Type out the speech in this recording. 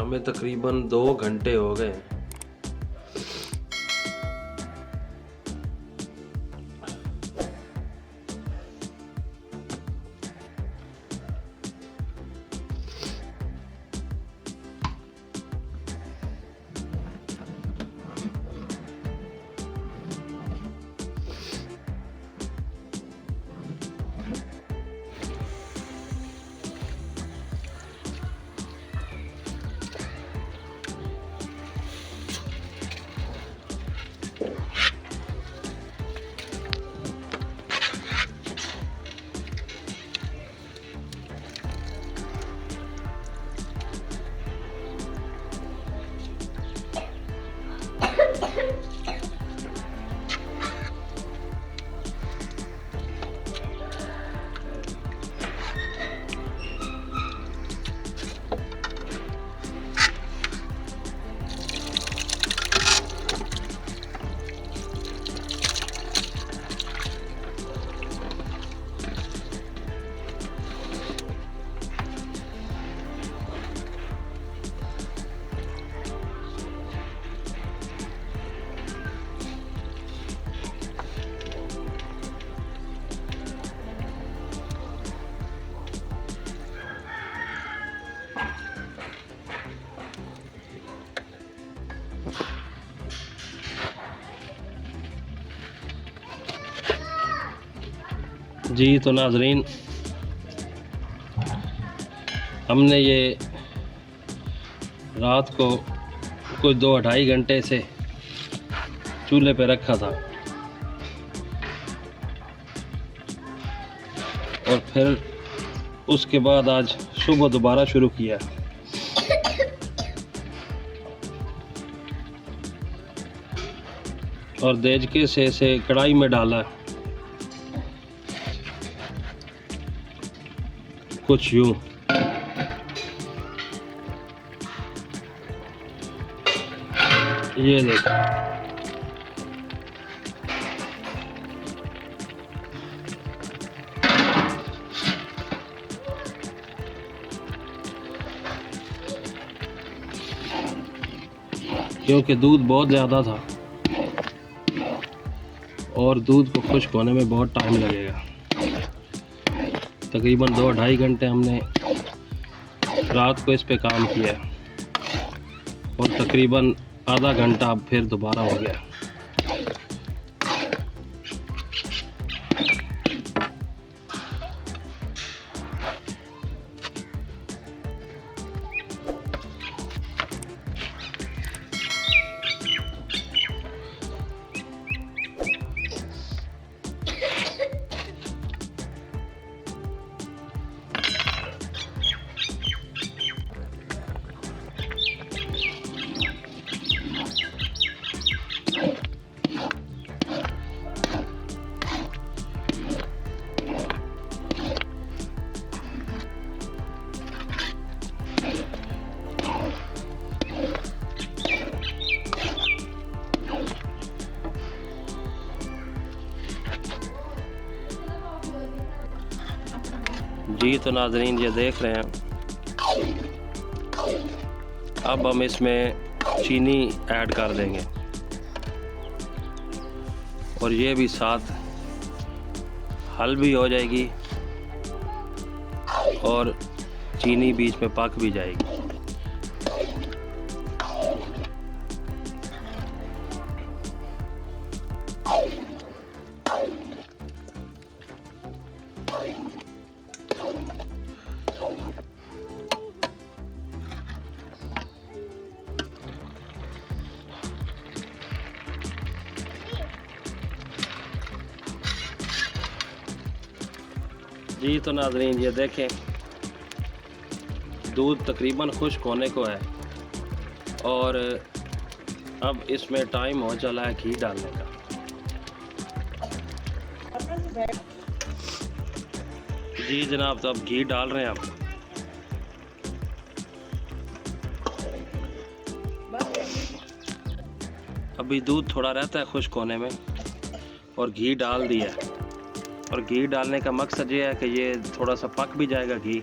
हमें तकरीबन 2 घंटे हो गए। जी तो नाजरीन, हमने ये रात को कुछ 2-2.5 घंटे से चूल्हे पे रखा था और फिर उसके बाद आज सुबह दोबारा शुरू किया। और देजके से इसे कढ़ाई में डाला, कुछ यूं। ये देखो, क्योंकि दूध बहुत ज़्यादा था और दूध को खुश्क होने में बहुत टाइम लगेगा। तकरीबन 2-2.5 घंटे हमने रात को इस पे काम किया और तकरीबन आधा घंटा अब फिर दोबारा हो गया। जी तो नाजरीन, ये देख रहे हैं, अब हम इसमें चीनी ऐड कर देंगे और ये भी साथ हल भी हो जाएगी और चीनी बीच में पक भी जाएगी। जी तो नाजरीन, ये देखें, दूध तकरीबन खुश्क होने को है और अब इसमें टाइम हो चला है घी डालने का। जी जनाब, तो अब घी डाल रहे हैं आप। अभी दूध थोड़ा रहता है खुश्क होने में और घी डाल दिया है। और घी डालने का मकसद ये है कि ये थोड़ा सा पक भी जाएगा घी